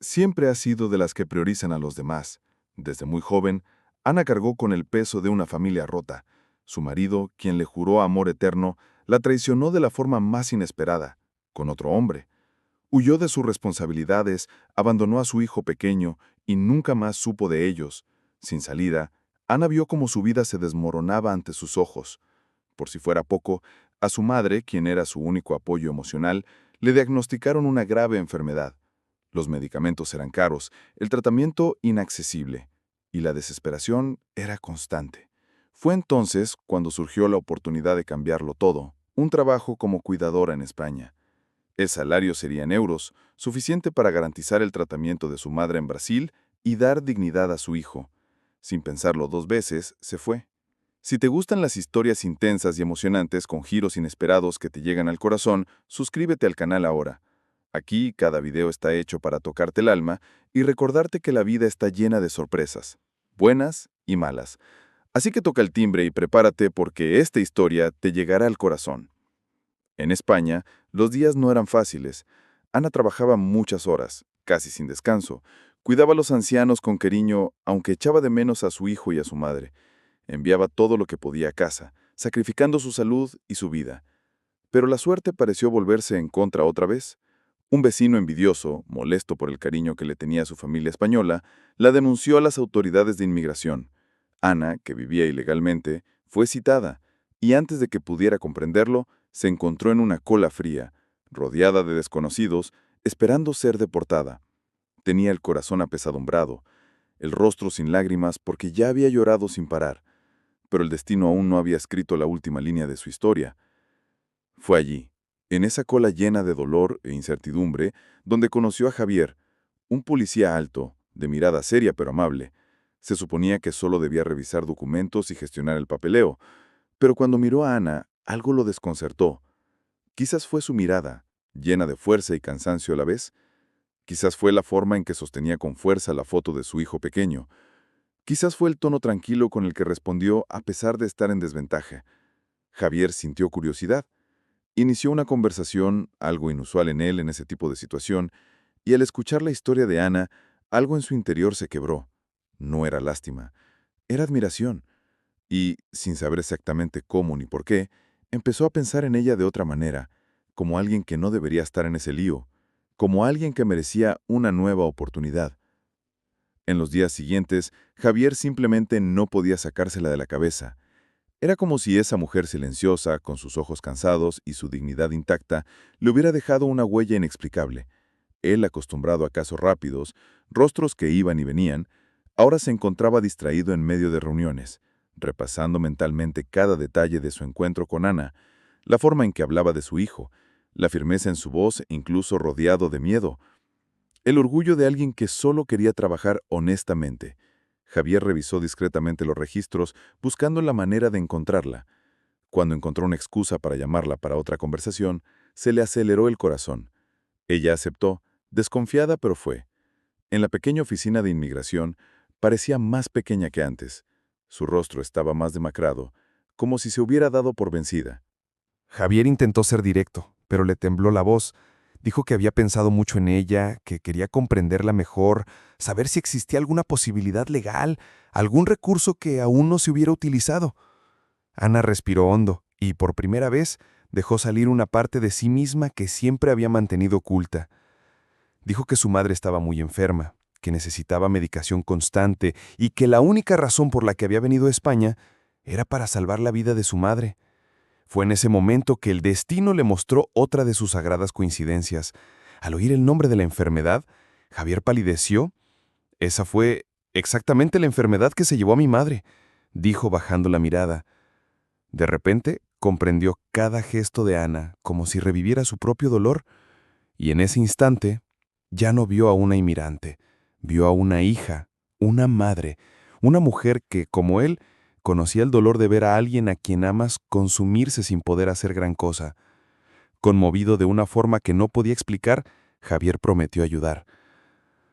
siempre ha sido de las que priorizan a los demás. Desde muy joven, Ana cargó con el peso de una familia rota. Su marido, quien le juró amor eterno, la traicionó de la forma más inesperada, con otro hombre. Huyó de sus responsabilidades, abandonó a su hijo pequeño y nunca más supo de ellos. Sin salida, Ana vio cómo su vida se desmoronaba ante sus ojos. Por si fuera poco, a su madre, quien era su único apoyo emocional, le diagnosticaron una grave enfermedad. Los medicamentos eran caros, el tratamiento inaccesible, y la desesperación era constante. Fue entonces cuando surgió la oportunidad de cambiarlo todo, un trabajo como cuidadora en España. El salario sería en euros, suficiente para garantizar el tratamiento de su madre en Brasil y dar dignidad a su hijo. Sin pensarlo dos veces, se fue. Si te gustan las historias intensas y emocionantes con giros inesperados que te llegan al corazón, suscríbete al canal ahora. Aquí cada video está hecho para tocarte el alma y recordarte que la vida está llena de sorpresas, buenas y malas. Así que toca el timbre y prepárate porque esta historia te llegará al corazón. En España, los días no eran fáciles. Ana trabajaba muchas horas, casi sin descanso. Cuidaba a los ancianos con cariño, aunque echaba de menos a su hijo y a su madre. Enviaba todo lo que podía a casa, sacrificando su salud y su vida. Pero la suerte pareció volverse en contra otra vez. Un vecino envidioso, molesto por el cariño que le tenía a su familia española, la denunció a las autoridades de inmigración. Ana, que vivía ilegalmente, fue citada, y antes de que pudiera comprenderlo, se encontró en una cola fría, rodeada de desconocidos, esperando ser deportada. Tenía el corazón apesadumbrado, el rostro sin lágrimas porque ya había llorado sin parar, pero el destino aún no había escrito la última línea de su historia. Fue allí, en esa cola llena de dolor e incertidumbre, donde conoció a Javier, un policía alto, de mirada seria pero amable. Se suponía que solo debía revisar documentos y gestionar el papeleo, pero cuando miró a Ana, algo lo desconcertó. Quizás fue su mirada, llena de fuerza y cansancio a la vez. Quizás fue la forma en que sostenía con fuerza la foto de su hijo pequeño. Quizás fue el tono tranquilo con el que respondió a pesar de estar en desventaja. Javier sintió curiosidad. Inició una conversación, algo inusual en él en ese tipo de situación, y al escuchar la historia de Ana, algo en su interior se quebró. No era lástima, era admiración. Y, sin saber exactamente cómo ni por qué, empezó a pensar en ella de otra manera, como alguien que no debería estar en ese lío, como alguien que merecía una nueva oportunidad. En los días siguientes, Javier simplemente no podía sacársela de la cabeza. Era como si esa mujer silenciosa, con sus ojos cansados y su dignidad intacta, le hubiera dejado una huella inexplicable. Él, acostumbrado a casos rápidos, rostros que iban y venían, ahora se encontraba distraído en medio de reuniones, repasando mentalmente cada detalle de su encuentro con Ana, la forma en que hablaba de su hijo, la firmeza en su voz, incluso rodeado de miedo, el orgullo de alguien que solo quería trabajar honestamente. Javier revisó discretamente los registros, buscando la manera de encontrarla. Cuando encontró una excusa para llamarla para otra conversación, se le aceleró el corazón. Ella aceptó, desconfiada pero fue. En la pequeña oficina de inmigración, parecía más pequeña que antes. Su rostro estaba más demacrado, como si se hubiera dado por vencida. Javier intentó ser directo, pero le tembló la voz. Dijo que había pensado mucho en ella, que quería comprenderla mejor, saber si existía alguna posibilidad legal, algún recurso que aún no se hubiera utilizado. Ana respiró hondo y, por primera vez, dejó salir una parte de sí misma que siempre había mantenido oculta. Dijo que su madre estaba muy enferma, que necesitaba medicación constante y que la única razón por la que había venido a España era para salvar la vida de su madre. Fue en ese momento que el destino le mostró otra de sus sagradas coincidencias. Al oír el nombre de la enfermedad, Javier palideció. Esa fue exactamente la enfermedad que se llevó a mi madre, dijo bajando la mirada. De repente, comprendió cada gesto de Ana como si reviviera su propio dolor, y en ese instante ya no vio a una inmigrante, vio a una hija, una madre, una mujer que, como él, conocía el dolor de ver a alguien a quien amas consumirse sin poder hacer gran cosa. Conmovido de una forma que no podía explicar, Javier prometió ayudar.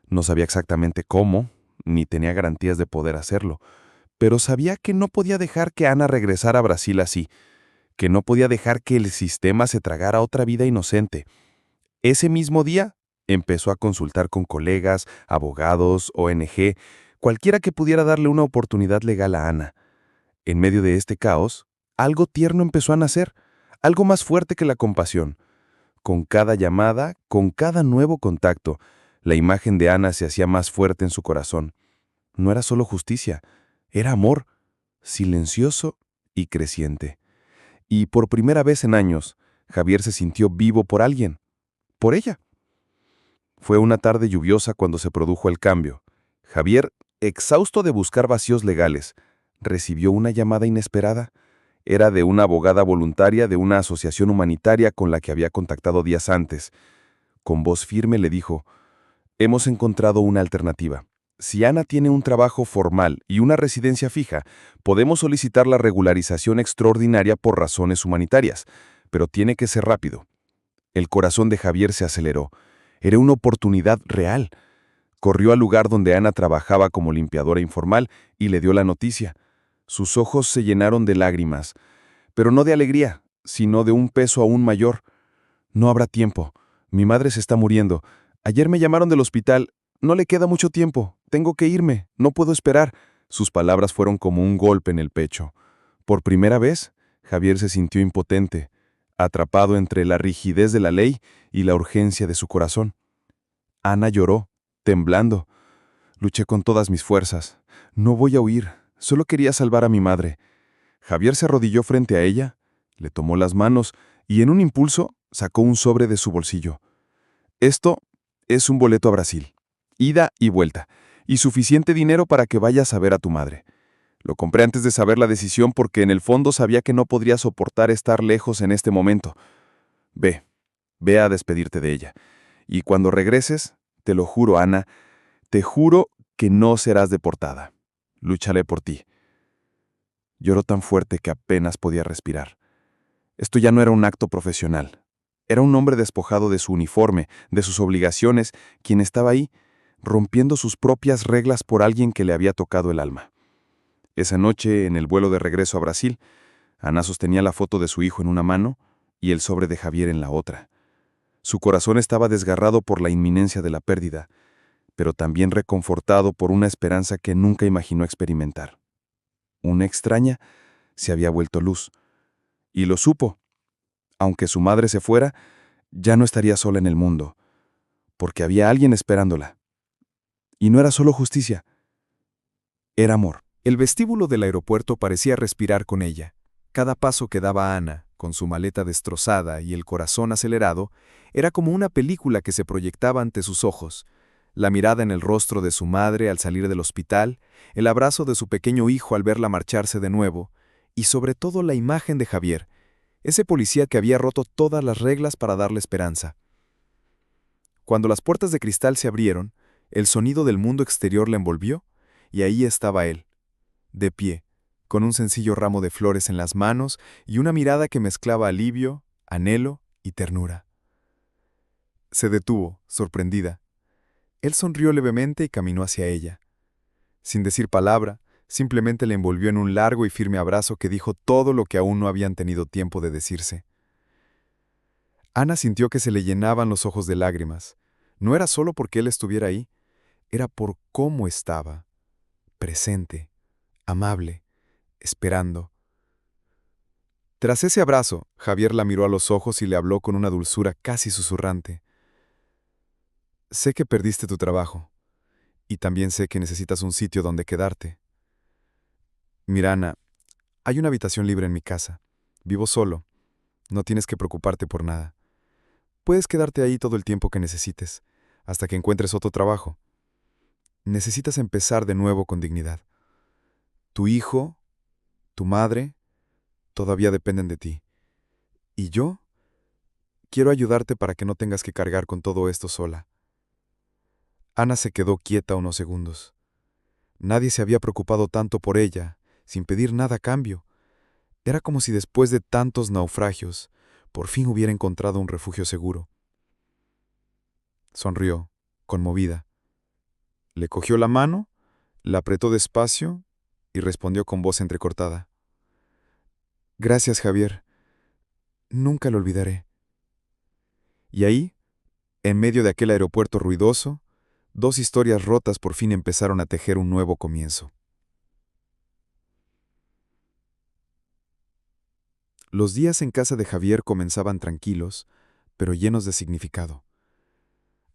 No sabía exactamente cómo, ni tenía garantías de poder hacerlo, pero sabía que no podía dejar que Ana regresara a Brasil así, que no podía dejar que el sistema se tragara otra vida inocente. Ese mismo día, Empezó a consultar con colegas, abogados, ONG, cualquiera que pudiera darle una oportunidad legal a Ana. En medio de este caos, algo tierno empezó a nacer, algo más fuerte que la compasión. Con cada llamada, con cada nuevo contacto, la imagen de Ana se hacía más fuerte en su corazón. No era solo justicia, era amor, silencioso y creciente. Y por primera vez en años, Javier se sintió vivo por alguien, por ella. Fue una tarde lluviosa cuando se produjo el cambio. Javier, exhausto de buscar vacíos legales, recibió una llamada inesperada. Era de una abogada voluntaria de una asociación humanitaria con la que había contactado días antes. Con voz firme le dijo: «Hemos encontrado una alternativa. Si Ana tiene un trabajo formal y una residencia fija, podemos solicitar la regularización extraordinaria por razones humanitarias, pero tiene que ser rápido». El corazón de Javier se aceleró. Era una oportunidad real. Corrió al lugar donde Ana trabajaba como limpiadora informal y le dio la noticia. Sus ojos se llenaron de lágrimas, pero no de alegría, sino de un peso aún mayor. «No habrá tiempo. Mi madre se está muriendo. Ayer me llamaron del hospital. No le queda mucho tiempo. Tengo que irme. No puedo esperar». Sus palabras fueron como un golpe en el pecho. Por primera vez, Javier se sintió impotente, atrapado entre la rigidez de la ley y la urgencia de su corazón. Ana lloró, temblando. «Luché con todas mis fuerzas. No voy a huir. Solo quería salvar a mi madre». Javier se arrodilló frente a ella, le tomó las manos y en un impulso sacó un sobre de su bolsillo. «Esto es un boleto a Brasil, ida y vuelta, y suficiente dinero para que vayas a ver a tu madre. Lo compré antes de saber la decisión porque en el fondo sabía que no podría soportar estar lejos en este momento. Ve a despedirte de ella. Y cuando regreses, te lo juro, Ana, te juro que no serás deportada. Lucharé por ti». Lloró tan fuerte que apenas podía respirar. Esto ya no era un acto profesional. Era un hombre despojado de su uniforme, de sus obligaciones, quien estaba ahí, rompiendo sus propias reglas por alguien que le había tocado el alma. Esa noche, en el vuelo de regreso a Brasil, Ana sostenía la foto de su hijo en una mano y el sobre de Javier en la otra. Su corazón estaba desgarrado por la inminencia de la pérdida, pero también reconfortado por una esperanza que nunca imaginó experimentar. Una extraña se había vuelto luz, y lo supo. Aunque su madre se fuera, ya no estaría sola en el mundo, porque había alguien esperándola. Y no era solo justicia, era amor. El vestíbulo del aeropuerto parecía respirar con ella. Cada paso que daba Ana, con su maleta destrozada y el corazón acelerado, era como una película que se proyectaba ante sus ojos. La mirada en el rostro de su madre al salir del hospital, el abrazo de su pequeño hijo al verla marcharse de nuevo, y sobre todo la imagen de Javier, ese policía que había roto todas las reglas para darle esperanza. Cuando las puertas de cristal se abrieron, el sonido del mundo exterior la envolvió, y ahí estaba él, de pie, con un sencillo ramo de flores en las manos y una mirada que mezclaba alivio, anhelo y ternura. Se detuvo, sorprendida. Él sonrió levemente y caminó hacia ella. Sin decir palabra, simplemente le envolvió en un largo y firme abrazo que dijo todo lo que aún no habían tenido tiempo de decirse. Ana sintió que se le llenaban los ojos de lágrimas. No era solo porque él estuviera ahí, era por cómo estaba, presente, amable, esperando. Tras ese abrazo, Javier la miró a los ojos y le habló con una dulzura casi susurrante. «Sé que perdiste tu trabajo, y también sé que necesitas un sitio donde quedarte. Mira, Ana, hay una habitación libre en mi casa. Vivo solo. No tienes que preocuparte por nada. Puedes quedarte ahí todo el tiempo que necesites, hasta que encuentres otro trabajo. Necesitas empezar de nuevo con dignidad. Tu hijo, tu madre, todavía dependen de ti. Y yo quiero ayudarte para que no tengas que cargar con todo esto sola». Ana se quedó quieta unos segundos. Nadie se había preocupado tanto por ella, sin pedir nada a cambio. Era como si después de tantos naufragios, por fin hubiera encontrado un refugio seguro. Sonrió, conmovida. Le cogió la mano, la apretó despacio y respondió con voz entrecortada. «Gracias, Javier. Nunca lo olvidaré». Y ahí, En medio de aquel aeropuerto ruidoso, dos historias rotas por fin empezaron a tejer un nuevo comienzo. Los días en casa de Javier comenzaban tranquilos, pero llenos de significado.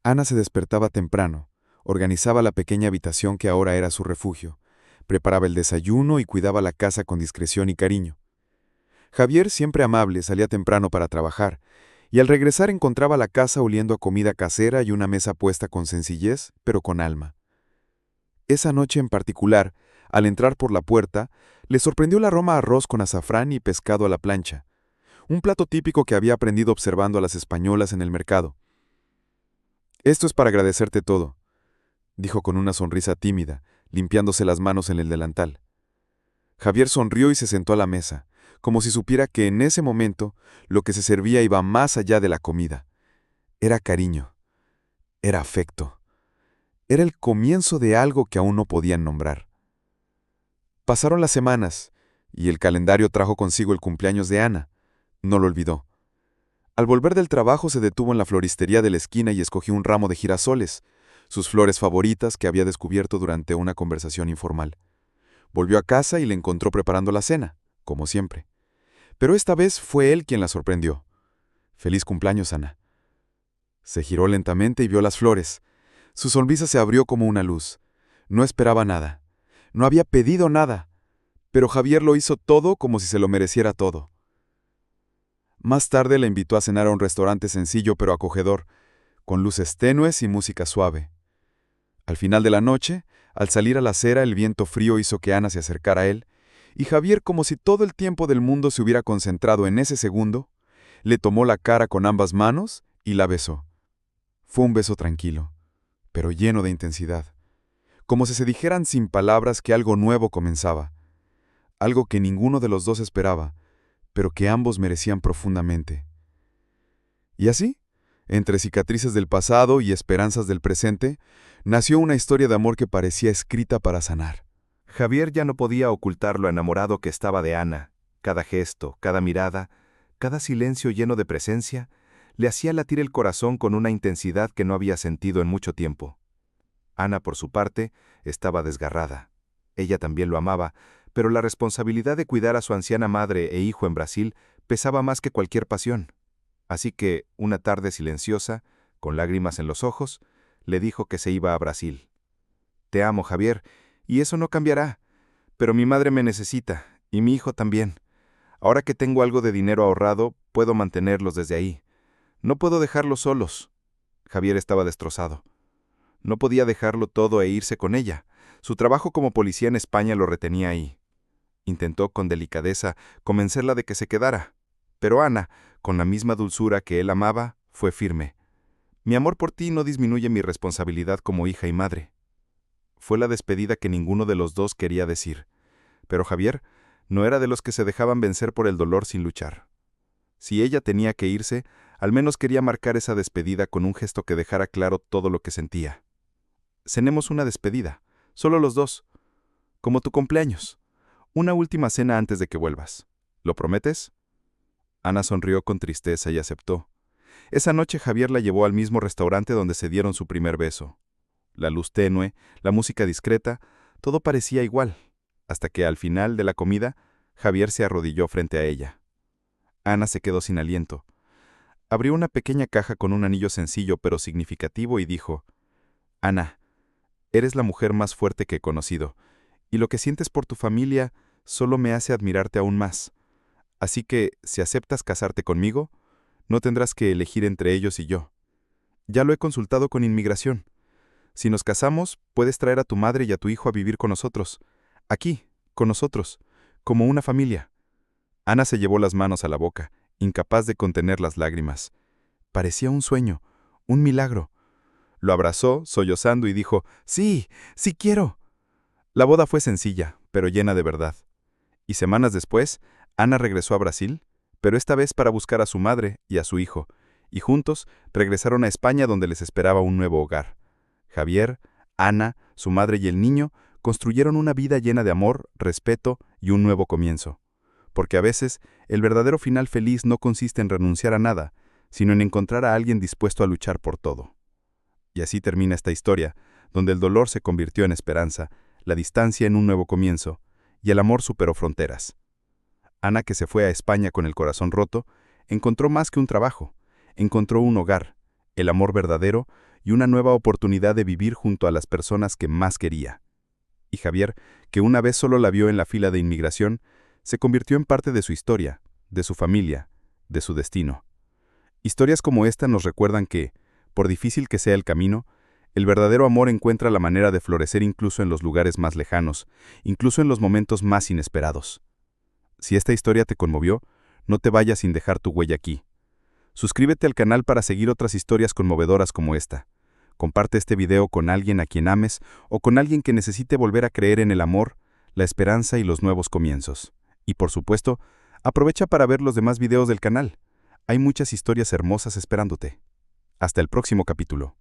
Ana se despertaba temprano, organizaba la pequeña habitación que ahora era su refugio, preparaba el desayuno y cuidaba la casa con discreción y cariño. Javier, siempre amable, salía temprano para trabajar, y al regresar encontraba la casa oliendo a comida casera y una mesa puesta con sencillez, pero con alma. Esa noche en particular, al entrar por la puerta, le sorprendió el aroma a arroz con azafrán y pescado a la plancha, un plato típico que había aprendido observando a las españolas en el mercado. «Esto es para agradecerte todo», dijo con una sonrisa tímida, limpiándose las manos en el delantal. Javier sonrió y se sentó a la mesa, como si supiera que en ese momento lo que se servía iba más allá de la comida. Era cariño, era afecto, era el comienzo de algo que aún no podían nombrar. Pasaron las semanas, y el calendario trajo consigo el cumpleaños de Ana. No lo olvidó. Al volver del trabajo se detuvo en la floristería de la esquina y escogió un ramo de girasoles, sus flores favoritas que había descubierto durante una conversación informal. Volvió a casa y le encontró preparando la cena, como siempre. Pero esta vez fue él quien la sorprendió. «Feliz cumpleaños, Ana». Se giró lentamente y vio las flores. Su sonrisa se abrió como una luz. No esperaba nada. No había pedido nada. Pero Javier lo hizo todo como si se lo mereciera todo. Más tarde la invitó a cenar a un restaurante sencillo pero acogedor, con luces tenues y música suave. Al final de la noche, al salir a la acera, el viento frío hizo que Ana se acercara a él, y Javier, como si todo el tiempo del mundo se hubiera concentrado en ese segundo, le tomó la cara con ambas manos y la besó. Fue un beso tranquilo, pero lleno de intensidad, como si se dijeran sin palabras que algo nuevo comenzaba, algo que ninguno de los dos esperaba, pero que ambos merecían profundamente. Y así, entre cicatrices del pasado y esperanzas del presente, nació una historia de amor que parecía escrita para sanar. Javier ya no podía ocultar lo enamorado que estaba de Ana. Cada gesto, cada mirada, cada silencio lleno de presencia, le hacía latir el corazón con una intensidad que no había sentido en mucho tiempo. Ana, por su parte, estaba desgarrada. Ella también lo amaba, pero la responsabilidad de cuidar a su anciana madre e hijo en Brasil pesaba más que cualquier pasión. Así que, una tarde silenciosa, con lágrimas en los ojos, le dijo que se iba a Brasil. «Te amo, Javier, y eso no cambiará. Pero mi madre me necesita, y mi hijo también. Ahora que tengo algo de dinero ahorrado, puedo mantenerlos desde ahí. No puedo dejarlos solos». Javier estaba destrozado. No podía dejarlo todo e irse con ella. Su trabajo como policía en España lo retenía ahí. Intentó con delicadeza convencerla de que se quedara, pero Ana, con la misma dulzura que él amaba, fue firme. «Mi amor por ti no disminuye mi responsabilidad como hija y madre». Fue la despedida que ninguno de los dos quería decir, pero Javier no era de los que se dejaban vencer por el dolor sin luchar. Si ella tenía que irse, al menos quería marcar esa despedida con un gesto que dejara claro todo lo que sentía. «Cenemos una despedida, solo los dos, como tu cumpleaños. Una última cena antes de que vuelvas. ¿Lo prometes?» Ana sonrió con tristeza y aceptó. Esa noche Javier la llevó al mismo restaurante donde se dieron su primer beso. La luz tenue, la música discreta, todo parecía igual, hasta que al final de la comida, Javier se arrodilló frente a ella. Ana se quedó sin aliento. Abrió una pequeña caja con un anillo sencillo pero significativo y dijo: «Ana, eres la mujer más fuerte que he conocido, y lo que sientes por tu familia solo me hace admirarte aún más. Así que, si aceptas casarte conmigo, no tendrás que elegir entre ellos y yo. Ya lo he consultado con inmigración. Si nos casamos, puedes traer a tu madre y a tu hijo a vivir con nosotros. Aquí, con nosotros, como una familia». Ana se llevó las manos a la boca, incapaz de contener las lágrimas. Parecía un sueño, un milagro. Lo abrazó, sollozando, y dijo: «Sí, sí quiero». La boda fue sencilla, pero llena de verdad. Y semanas después, Ana regresó a Brasil, pero esta vez para buscar a su madre y a su hijo, y juntos regresaron a España donde les esperaba un nuevo hogar. Javier, Ana, su madre y el niño construyeron una vida llena de amor, respeto y un nuevo comienzo. Porque a veces, el verdadero final feliz no consiste en renunciar a nada, sino en encontrar a alguien dispuesto a luchar por todo. Y así termina esta historia, donde el dolor se convirtió en esperanza, la distancia en un nuevo comienzo, y el amor superó fronteras. Ana, que se fue a España con el corazón roto, encontró más que un trabajo, encontró un hogar, el amor verdadero y una nueva oportunidad de vivir junto a las personas que más quería. Y Javier, que una vez solo la vio en la fila de inmigración, se convirtió en parte de su historia, de su familia, de su destino. Historias como esta nos recuerdan que, por difícil que sea el camino, el verdadero amor encuentra la manera de florecer incluso en los lugares más lejanos, incluso en los momentos más inesperados. Si esta historia te conmovió, no te vayas sin dejar tu huella aquí. Suscríbete al canal para seguir otras historias conmovedoras como esta. Comparte este video con alguien a quien ames o con alguien que necesite volver a creer en el amor, la esperanza y los nuevos comienzos. Y por supuesto, aprovecha para ver los demás videos del canal. Hay muchas historias hermosas esperándote. Hasta el próximo capítulo.